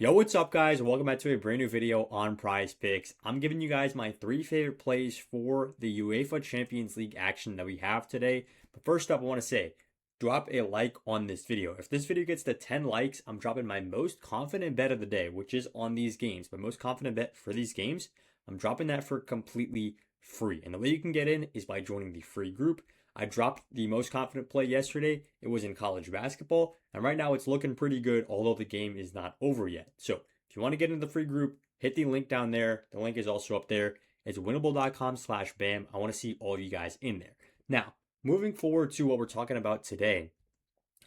Yo, what's up, guys? Welcome back to a brand new video on Prizepicks. I'm giving you guys my three favorite plays for the UEFA Champions League action that we have today. But first up, I want to say, drop a like on this video. If this video gets to 10 likes, I'm dropping my most confident bet of the day, which is on these games. My most confident bet for these games, I'm dropping that for completely free. And the way you can get in is by joining the free group. I dropped the most confident play yesterday. It was in college basketball. And right now it's looking pretty good, although the game is not over yet. So if you want to get into the free group, hit the link down there. The link is also up there. It's winnable.com/bam. I want to see all of you guys in there. Now, moving forward to what we're talking about today,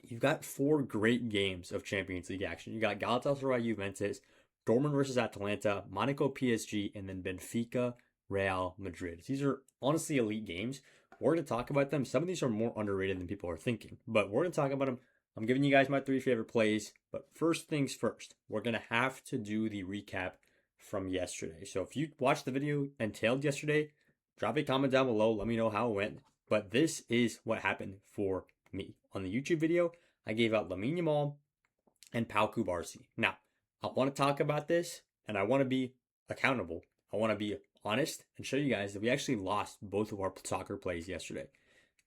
you've got four great games of Champions League action. You got Galatasaray Juventus, Dortmund versus Atalanta, Monaco PSG, and then Benfica Real Madrid. These are honestly elite games. We're going to talk about them. Some of these are more underrated than people are thinking, but we're going to talk about them. I'm giving you guys my three favorite plays, but first things first, we're going to have to do the recap from yesterday. So if you watched the video entailed yesterday, drop a comment down below. Let me know how it went. But this is what happened for me. On the YouTube video, I gave out Lamine Yamal and Pau Cubarsí. Now, I want to talk about this, and I want to be accountable. I want to be honest and show you guys that we actually lost both of our soccer plays yesterday.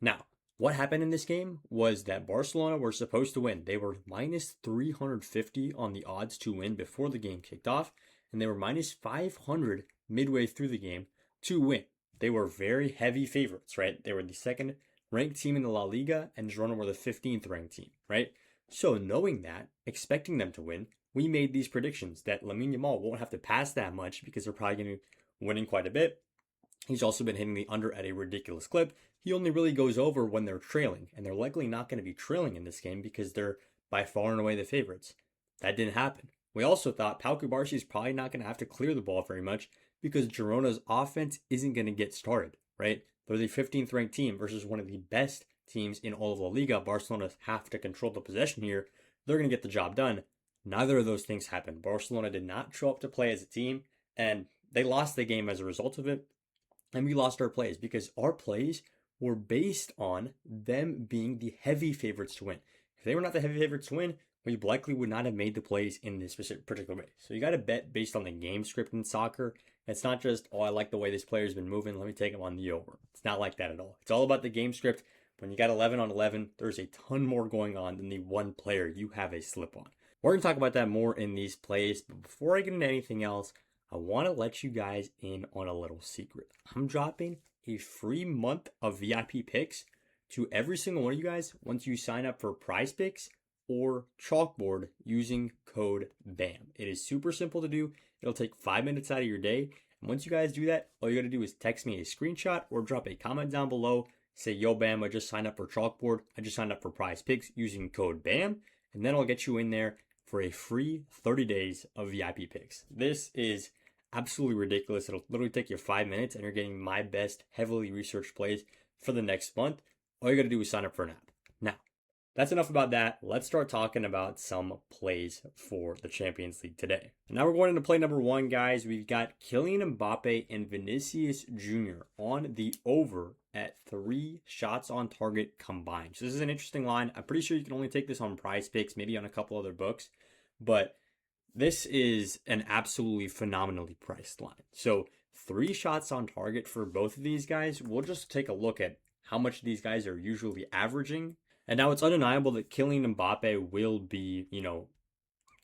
Now, what happened in this game was that Barcelona were supposed to win. They were minus 350 on the odds to win before the game kicked off, and they were minus 500 midway through the game to win. They were very heavy favorites, right? They were the second ranked team in the La Liga, and Girona were the 15th ranked team, right? So knowing that, expecting them to win, we made these predictions that Lamine Yamal won't have to pass that much because they're probably going to winning quite a bit. He's also been hitting the under at a ridiculous clip. He only really goes over when they're trailing, and they're likely not going to be trailing in this game because they're by far and away the favorites. That didn't happen. We also thought Pau Cubarsí is probably not going to have to clear the ball very much because Girona's offense isn't going to get started, right? They're the 15th ranked team versus one of the best teams in all of La Liga. Barcelona have to control the possession here. They're going to get the job done. Neither of those things happened. Barcelona did not show up to play as a team, and they lost the game as a result of it, and we lost our plays because our plays were based on them being the heavy favorites to win. If they were not the heavy favorites to win, we likely would not have made the plays in this particular way. So you got to bet based on the game script in soccer. It's not just, oh, I like the way this player's been moving, let me take him on the over. It's not like that at all. It's all about the game script. When you got 11 on 11, there's a ton more going on than the one player you have a slip on. We're going to talk about that more in these plays, but before I get into anything else, I want to let you guys in on a little secret. I'm dropping a free month of VIP picks to every single one of you guys once you sign up for Prizepicks or Chalkboard using code BAM. It is super simple to do. It'll take 5 minutes out of your day. And once you guys do that, all you got to do is text me a screenshot or drop a comment down below. Say, yo, BAM, I just signed up for Chalkboard. I just signed up for Prizepicks using code BAM. And then I'll get you in there for a free 30 days of VIP picks. This is absolutely ridiculous. It'll literally take you 5 minutes and you're getting my best heavily researched plays for the next month. All you got to do is sign up for an app. Now, that's enough about that. Let's start talking about some plays for the Champions League today. And now we're going into play number one, guys. We've got Kylian Mbappe and Vinicius Jr. on the over at 3 shots on target combined. So this is an interesting line. I'm pretty sure you can only take this on Prizepicks, maybe on a couple other books, but this is an absolutely phenomenally priced line. So 3 shots on target for both of these guys. We'll just take a look at how much these guys are usually averaging. And now it's undeniable that Kylian Mbappe will be,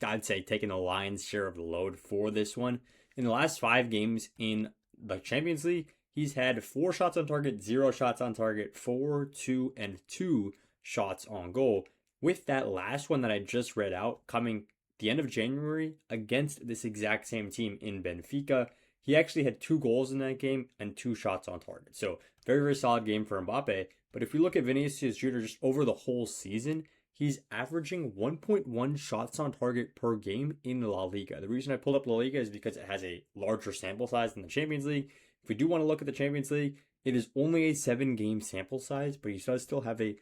I'd say taking the lion's share of the load for this one. In the last 5 games in the Champions League, he's had 4 shots on target, 0 shots on target, 4, 2, and 2 shots on goal. With that last one that I just read out coming the end of January against this exact same team in Benfica, he actually had 2 goals in that game and 2 shots on target. So very, very solid game for Mbappe. But if we look at Vinicius Jr. just over the whole season, he's averaging 1.1 shots on target per game in La Liga. The reason I pulled up La Liga is because it has a larger sample size than the Champions League. If we do want to look at the Champions League, it is only a 7-game sample size, but he does still have a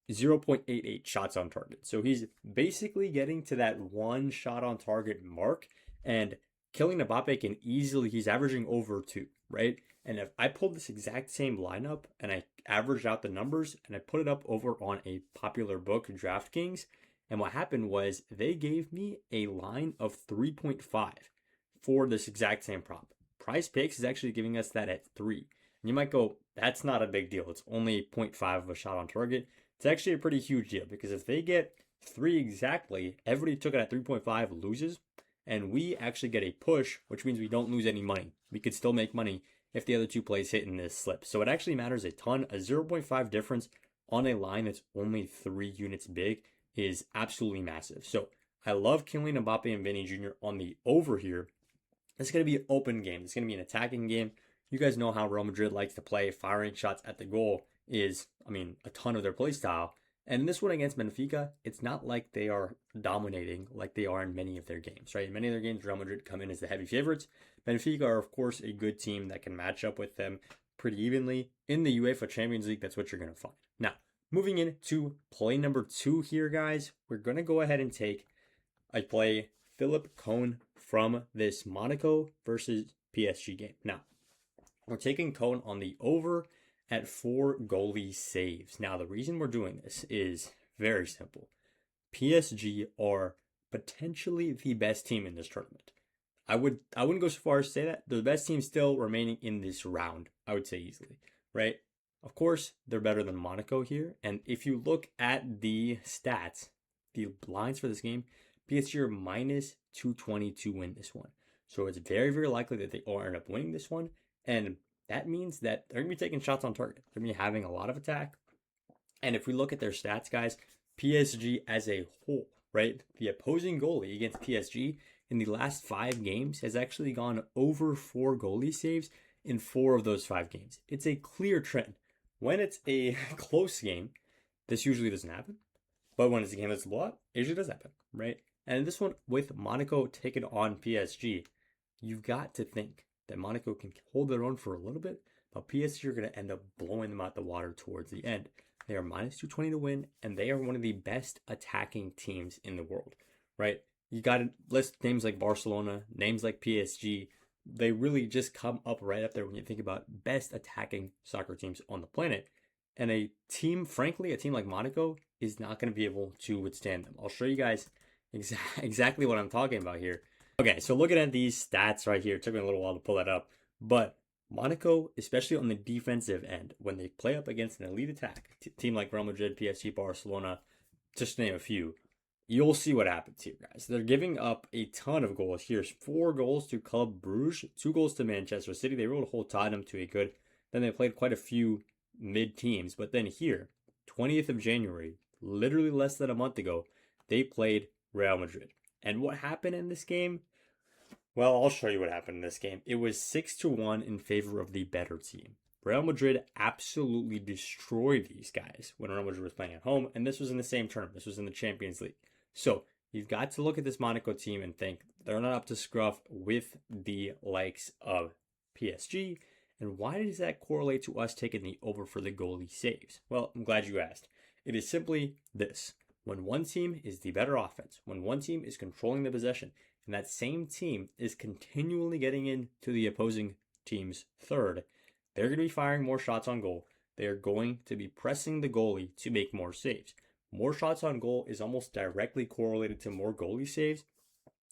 0.88 shots on target. So he's basically getting to that 1 shot on target mark, and Kylian Mbappe can easily, he's averaging over 2, right? And if I pulled this exact same lineup and I averaged out the numbers and I put it up over on a popular book, DraftKings, And what happened was they gave me a line of 3.5 for this exact same prop. Prizepicks is actually giving us that at 3. And you might go, that's not a big deal. It's only 0.5 of a shot on target. It's actually a pretty huge deal because if they get 3 exactly, everybody took it at 3.5 loses. And we actually get a push, which means we don't lose any money. We could still make money if the other 2 plays hit in this slip. So it actually matters a ton. A 0.5 difference on a line that's only 3 units big is absolutely massive. So I love Kylian Mbappe and Vinny Jr. on the over here. It's going to be an open game. It's going to be an attacking game. You guys know how Real Madrid likes to play. Firing shots at the goal is, a ton of their play style. And in this one against Benfica, it's not like they are dominating like they are in many of their games, right? In many of their games, Real Madrid come in as the heavy favorites. Benfica are, of course, a good team that can match up with them pretty evenly. In the UEFA Champions League, that's what you're going to find. Now, moving into play number 2 here, guys, we're going to go ahead and take a play Philip Cohn from this Monaco versus PSG game. Now, we're taking Cohn on the over at 4 goalie saves. Now, the reason we're doing this is very simple. PSG are potentially the best team in this tournament. I wouldn't go so far as to say that. They're the best team still remaining in this round, I would say easily, right? Of course, they're better than Monaco here. And if you look at the stats, the lines for this game, PSG are minus 220 to win this one. So it's very, very likely that they will end up winning this one. And that means that they're going to be taking shots on target. They're going to be having a lot of attack. And if we look at their stats, guys, PSG as a whole, right? The opposing goalie against PSG in the last 5 games has actually gone over 4 goalie saves in 4 of those 5 games. It's a clear trend. When it's a close game, this usually doesn't happen. But when it's a game that's a blowout, it usually does happen, right? And this one with Monaco taking on PSG, you've got to think that Monaco can hold their own for a little bit, but PSG are going to end up blowing them out the water towards the end. They are minus 220 to win, and they are one of the best attacking teams in the world, right? You got to list names like Barcelona, names like PSG. They really just come up right up there when you think about best attacking soccer teams on the planet. And a team, frankly, a team like Monaco is not going to be able to withstand them. I'll show you guys exactly what I'm talking about here. Okay, so looking at these stats right here, it took me a little while to pull that up, but Monaco, especially on the defensive end, when they play up against an elite attack, team like Real Madrid, PSG, Barcelona, just to name a few, you'll see what happens here, guys. They're giving up a ton of goals. Here's 4 goals to Club Brugge, 2 goals to Manchester City. They were able to hold Tottenham to a good. Then they played quite a few mid teams, but then here, 20th of January, literally less than a month ago, they played Real Madrid. And what happened in this game? Well, I'll show you what happened in this game. It was 6-1 in favor of the better team. Real Madrid absolutely destroyed these guys when Real Madrid was playing at home, and this was in the same tournament. This was in the Champions League. So you've got to look at this Monaco team and think they're not up to scruff with the likes of PSG. And why does that correlate to us taking the over for the goalie saves? Well, I'm glad you asked. It is simply this. When one team is the better offense, when one team is controlling the possession, and that same team is continually getting into the opposing team's third, they're going to be firing more shots on goal. They are going to be pressing the goalie to make more saves. More shots on goal is almost directly correlated to more goalie saves.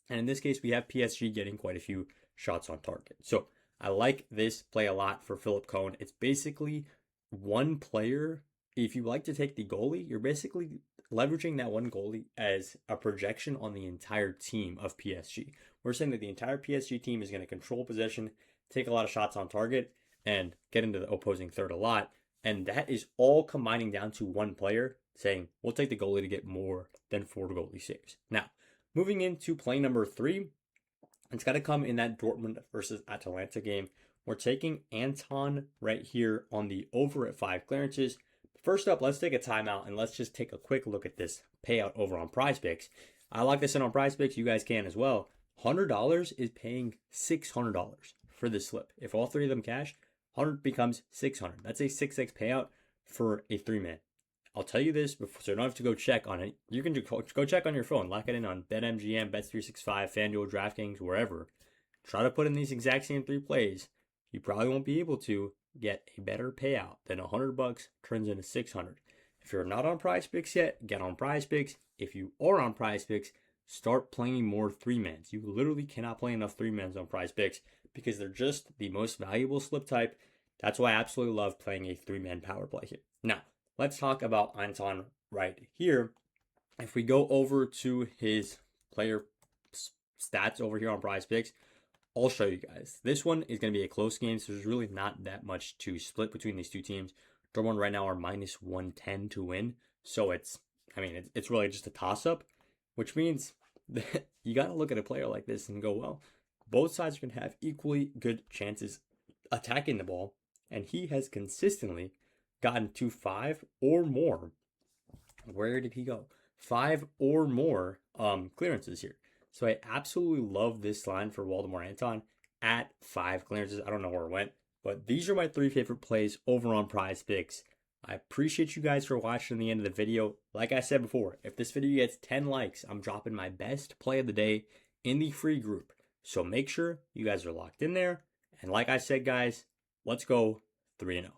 And in this case, we have PSG getting quite a few shots on target. So I like this play a lot for Philip Cohn. It's basically one player. If you like to take the goalie, you're basically leveraging that one goalie as a projection on the entire team of PSG. We're saying that the entire PSG team is going to control possession, take a lot of shots on target, and get into the opposing third a lot. And that is all combining down to one player saying, we'll take the goalie to get more than 4 goalie saves. Now, moving into play number 3, it's got to come in that Dortmund versus Atalanta game. We're taking Anton right here on the over at 5 clearances. First up, let's take a timeout and let's just take a quick look at this payout over on Prizepicks. I lock this in on Prizepicks. You guys can as well. $100 is paying $600 for this slip. If all 3 of them cash, 100 becomes 600. That's a 6x payout for a 3-man. I'll tell you this before, so you don't have to go check on it. You can go check on your phone. Lock it in on BetMGM, Bet365, FanDuel, DraftKings, wherever. Try to put in these exact same 3 plays. You probably won't be able to get a better payout than $100 turns into 600. If you're not on Prizepicks yet, get on Prizepicks. if you are on Prizepicks, start playing more 3-mans. You literally cannot play enough 3-mans on Prizepicks because they're just the most valuable slip type. That's why I absolutely love playing a 3-man power play here. Now, let's talk about Anton right here. If we go over to his player stats over here on Prizepicks, I'll show you guys. This one is going to be a close game, so there's really not that much to split between these two teams. Dortmund right now are minus 110 to win, so it's really just a toss-up, which means that you got to look at a player like this and go, well, both sides are going to have equally good chances attacking the ball, and he has consistently gotten to 5 or more. Where did he go? 5 or more clearances here. So I absolutely love this line for Waldemar Anton at 5 clearances. I don't know where it went, but these are my 3 favorite plays over on Prizepicks. I appreciate you guys for watching the end of the video. Like I said before, if this video gets 10 likes, I'm dropping my best play of the day in the free group. So make sure you guys are locked in there. And like I said, guys, let's go 3-0.